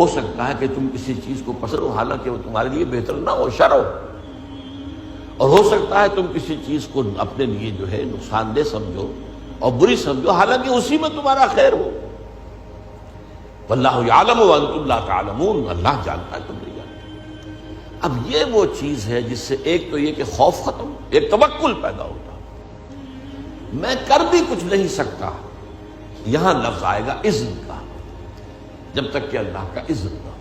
ہو سکتا ہے کہ تم کسی چیز کو پسند ہو حالانکہ وہ تمہارے لیے بہتر نہ ہو، شر ہو، اور ہو سکتا ہے تم کسی چیز کو اپنے لیے جو ہے نقصان دہ سمجھو اور بری سمجھو حالانکہ اسی میں تمہارا خیر ہو۔ واللہ یعلم وانتم لا تعلمون، اللہ جانتا ہے تم نہیں جانتے۔ اب یہ وہ چیز ہے جس سے ایک تو یہ کہ خوف ختم، ایک توکل پیدا ہوتا، میں کر بھی کچھ نہیں سکتا، یہاں لفظ آئے گا اذن کا، جب تک کہ اللہ کا اذن نہ ہو،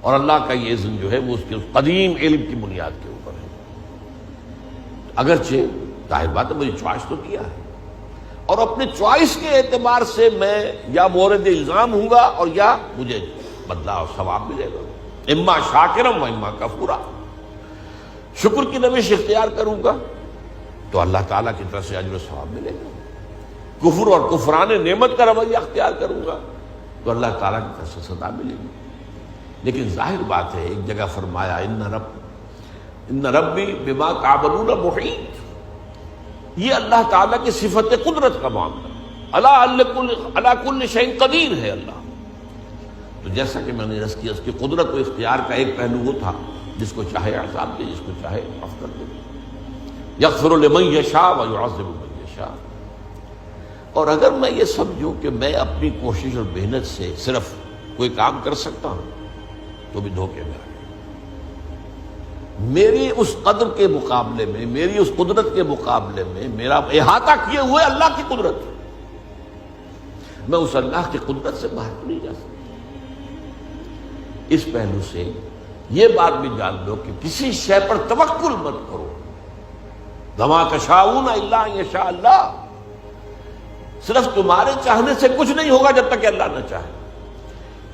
اور اللہ کا یہ اذن جو ہے وہ اس کے قدیم علم کی بنیاد کے اوپر ہے۔ اگرچہ ظاہر بات ہے مجھے چوائس تو دیا ہے، اور اپنے چوائس کے اعتبار سے میں یا مورد الزام ہوں گا اور یا مجھے بدلہ اور ثواب ملے گا، اما شاکرم و اما کفورا۔ شکر کی روش اختیار کروں گا تو اللہ تعالیٰ کی طرف سے اجر و ثواب ملے گا، کفر اور کفران نعمت کا رویہ اختیار کروں گا تو اللہ تعالیٰ کی طرف سے سزا ملے گی۔ لیکن ظاہر بات ہے ایک جگہ فرمایا ان ربی بما تعملون محیط، یہ اللہ تعالیٰ کی صفت قدرت کا معاملہ، علی کل شیء قدیر ہے اللہ۔ تو جیسا کہ میں نے عرض کیا اس کی قدرت و اختیار کا ایک پہلو وہ تھا جس کو چاہے عذاب دے، جس کو چاہے معاف کر دے، یغفر لمن یشاء ویعذب من یشاء۔ اور اگر میں یہ سمجھوں کہ میں اپنی کوشش اور محنت سے صرف کوئی کام کر سکتا ہوں تو بھی دھوکے میں آ گیا۔ میری اس قدر کے مقابلے میں، میری اس قدرت کے مقابلے میں میرا احاطہ کیے ہوئے اللہ کی قدرت، میں اس اللہ کی قدرت سے باہر نہیں جا سکتا۔ اس پہلو سے یہ بات بھی جان لو کہ کسی شے پر توکل مت کرو، وما تشاءون الا ان یشاء اللہ، صرف تمہارے چاہنے سے کچھ نہیں ہوگا جب تک کہ اللہ نہ چاہے۔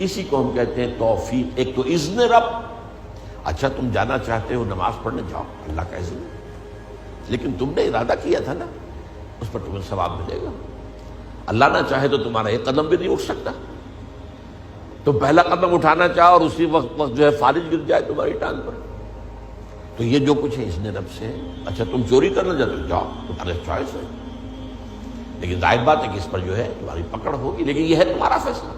اسی کو ہم کہتے ہیں توفیق۔ ایک تو اذن رب، اچھا تم جانا چاہتے ہو نماز پڑھنے جاؤ، اللہ کا اذن، لیکن تم نے ارادہ کیا تھا نا، اس پر تمہیں ثواب ملے گا۔ اللہ نہ چاہے تو تمہارا ایک قدم بھی نہیں اٹھ سکتا، تو پہلا قدم اٹھانا چاہو اور اسی وقت جو ہے فالج گر جائے تمہاری ٹانگ پر، تو یہ جو کچھ ہے اذن رب سے ہے۔ اچھا تم چوری کرنا چاہتے ہو جاؤ، تمہارا چوائس ہے، لیکن ظاہر بات ہے کہ اس پر جو ہے تمہاری پکڑ ہوگی، لیکن یہ ہے تمہارا فیصلہ۔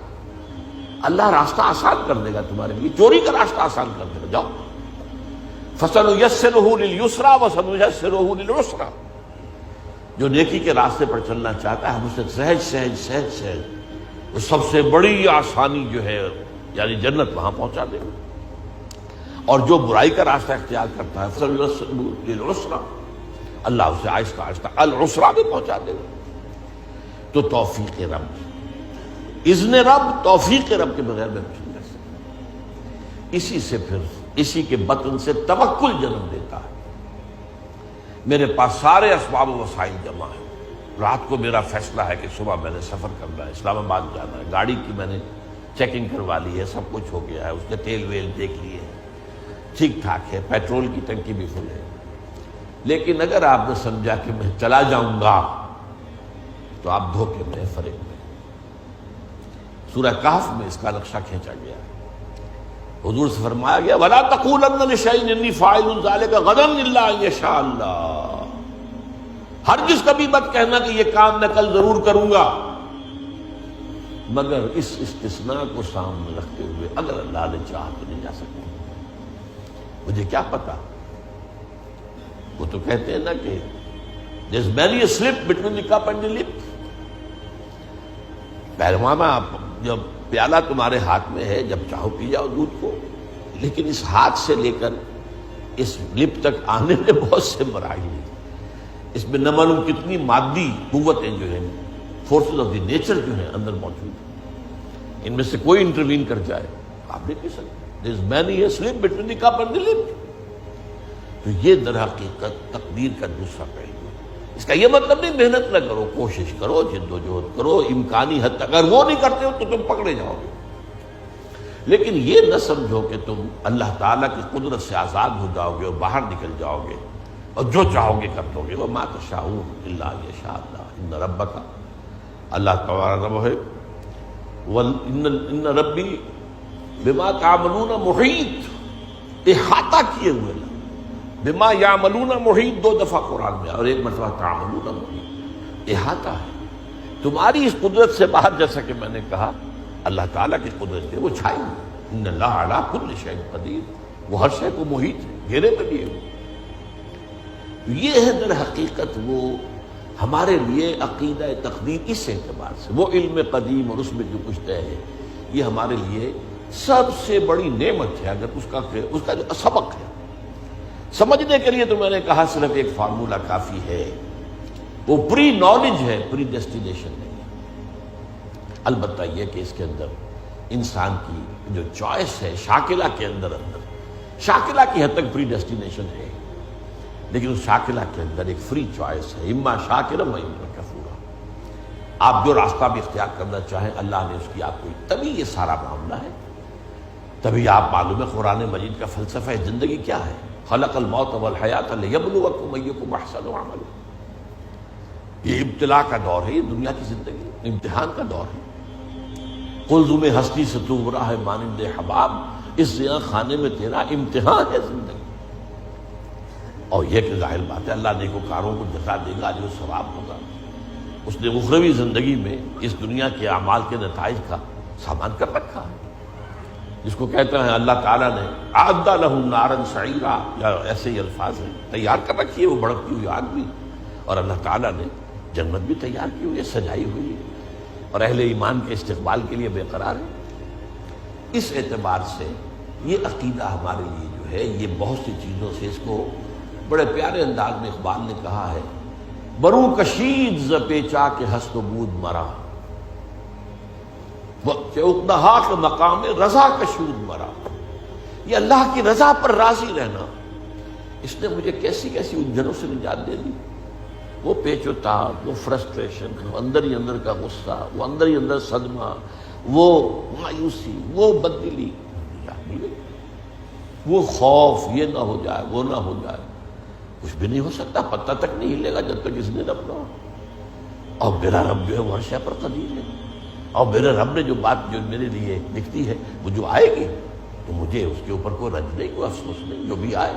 اللہ راستہ آسان کر دے گا تمہارے لیے، چوری کا راستہ آسان کر دے گا، جاؤ۔ فَسَنُيَسِّرُهُ لِلْيُسْرَىٰ وَسَنُيَسِّرُهُ لِلْعُسْرَىٰ، جو نیکی کے راستے پر چلنا چاہتا ہے ہم اسے سہج وہ سب سے بڑی آسانی جو ہے یعنی جنت وہاں پہنچا دے گا، اور جو برائی کا راستہ اختیار کرتا ہے فَسَنُيَسِّرُهُ لِلْعُسْرَىٰ، اللہ اسے آہستہ آہستہ العسرا بھی پہنچا دے گا۔ تو توفیق رب، اذن رب، توفیق رب کے بغیر میں کچھ نہیں کر سکتا۔ اسی سے پھر اسی کے بطن سے توکل جنم دیتا ہے۔ میرے پاس سارے اسباب و وسائل جمع ہیں، رات کو میرا فیصلہ ہے کہ صبح میں نے سفر کرنا ہے، اسلام آباد جانا ہے، گاڑی کی میں نے چیکنگ کروا لی ہے، سب کچھ ہو گیا ہے، اس نے تیل ویل دیکھ لیے ٹھیک ٹھاک ہے، پیٹرول کی ٹنکی بھی فل ہے، لیکن اگر آپ نے سمجھا کہ میں چلا جاؤں گا تو آپ دھوکے میں، فریب میں۔ سورہ کہف میں اس کا نقشہ کھینچا گیا ہے، حضور سے فرمایا گیا وَلَا تَقُولَنَّ لِشَيْءٍ إِنِّي فَاعِلٌ ذَلِكَ غَدًا إِلَّا أَن يَشَاءَ اللَّهُ، ہرگز کبھی مت کہنا کہ یہ کام میں کل ضرور کروں گا، مگر اس استثناء کو سامنے رکھتے ہوئے اگر اللہ نے چاہا تو نہیں جا سکتا۔ مجھے کیا پتا، وہ تو کہتے ہیں نا کہ there's many a slip between the cup and the lip۔ پہلوانا جب پیالہ تمہارے ہاتھ میں ہے، جب چاہو پی جاؤ دودھ کو، لیکن اس ہاتھ سے لے کر اس لپ تک آنے میں بہت سے مراحل ہیں، اس میں نہ معلوم کتنی مادی قوتیں جو ہیں، فورسز آف دی نیچر جو ہیں اندر موجود ہیں، ان میں سے کوئی انٹروین کر جائے آپ نہیں پی سکتے۔ There is many a slip between the cup and the lip۔ تو یہ در حقیقت تقدیر کا دوسرا پہلو ہے۔ اس کا یہ مطلب نہیں محنت نہ کرو، کوشش کرو، جد و جہد کرو، امکانی حد تک، اگر وہ نہیں کرتے ہو تو تم پکڑے جاؤ گے، لیکن یہ نہ سمجھو کہ تم اللہ تعالیٰ کی قدرت سے آزاد ہو جاؤ گے اور باہر نکل جاؤ گے اور جو چاہو گے کر دو گے۔ وَمَا تَشَاءُونَ إِلَّا أَن يَشَاءَ اللَّهُ إِنَّ رَبَّكَ، اللہ تعالیٰ رب ہے، إِنَّ رَبِّي بِمَا تَعْمَلُونَ مُحِيطٌ، احاطہ کیے ہوئے، بما یعملون محیط دو دفعہ قرآن میں اور ایک مرتبہ تعملون محیط، احاطہ ہے تمہاری اس قدرت سے باہر، جیسا کہ میں نے کہا اللہ تعالیٰ کی قدرت ہے وہ چھائی ہوئی، ان اللہ علی کل شیء قدیر، وہ ہر شے کو محیط ہے، گھیرے میں لیے ہوئے۔ یہ ہے در حقیقت وہ ہمارے لیے عقیدہ تقدیر، اس اعتبار سے وہ علم قدیم اور اس میں جو کچھ طے ہے، یہ ہمارے لیے سب سے بڑی نعمت ہے۔ اگر اس کا جو سبق ہے سمجھنے کے لیے، تو میں نے کہا صرف ایک فارمولہ کافی ہے، وہ پری نالج ہے، پری ڈیسٹینیشن نہیں ہے۔ البتہ یہ کہ اس کے اندر انسان کی جو چوائس ہے، شاکلہ کے اندر شاکلہ کی حد تک پری ڈیسٹینیشن ہے، لیکن اس شاکلہ کے اندر ایک فری چوائس ہے، اما شاکرا و اما کفورا۔ آپ جو راستہ بھی اختیار کرنا چاہیں، اللہ نے اس کی آپ کو، تبھی یہ سارا معاملہ ہے۔ تبھی آپ معلوم ہے قرآن مجید کا فلسفہ زندگی کیا ہے، خلق الموت والحیات لیبلوکم ایکم احسن عملا۔ یہ ابتلا کا دور ہے، یہ دنیا کی زندگی امتحان کا دور ہے۔ قلزم ہستی سے تو گمراہ ہے مانند حباب، اس زیاں خانے میں تیرا امتحان ہے زندگی۔ اور یہ کہ ظاہر بات ہے اللہ نیکوکاروں کو جزا دے گا، جو ثواب ہوگا۔ اس نے اخروی زندگی میں اس دنیا کے اعمال کے نتائج کا سامان کر رکھا ہے، جس کو کہتے ہیں اللہ تعالیٰ نے اعد لہم نارا سعیرا، یا ایسے ہی الفاظ ہیں، تیار کر رکھی ہے وہ بڑھتی ہوئی آگ بھی، اور اللہ تعالیٰ نے جنت بھی تیار کی ہوئی ہے، سجائی ہوئی ہے، اور اہل ایمان کے استقبال کے لیے بے قرار ہے۔ اس اعتبار سے یہ عقیدہ ہمارے لیے جو ہے، یہ بہت سی چیزوں سے، اس کو بڑے پیارے انداز میں اقبال نے کہا ہے، برو کشید ز پیچا کے ہست و بود مرا، اقدہا کے مقام رضا کشود مرا۔ یہ اللہ کی رضا پر راضی رہنا، اس نے مجھے کیسی کیسی الجھنوں سے نجات دے دی۔ وہ پیچ و تاب، وہ فرسٹریشن، وہ اندر ہی اندر کا غصہ، وہ اندر ہی اندر صدمہ، وہ مایوسی، وہ بددلی، وہ خوف، یہ نہ ہو جائے، وہ نہ ہو جائے، کچھ بھی نہیں ہو سکتا، پتہ تک نہیں ہلے گا جب تک اس نے رب نہ ہو۔ اور میرا رب جو ہے وہ ہر شے پر قدیر ہے، اور میرے رب نے جو بات جو میرے لیے لکھتی ہے وہ جو آئے گی، تو مجھے اس کے اوپر کوئی رنج نہیں، کوئی افسوس نہیں، جو بھی آئے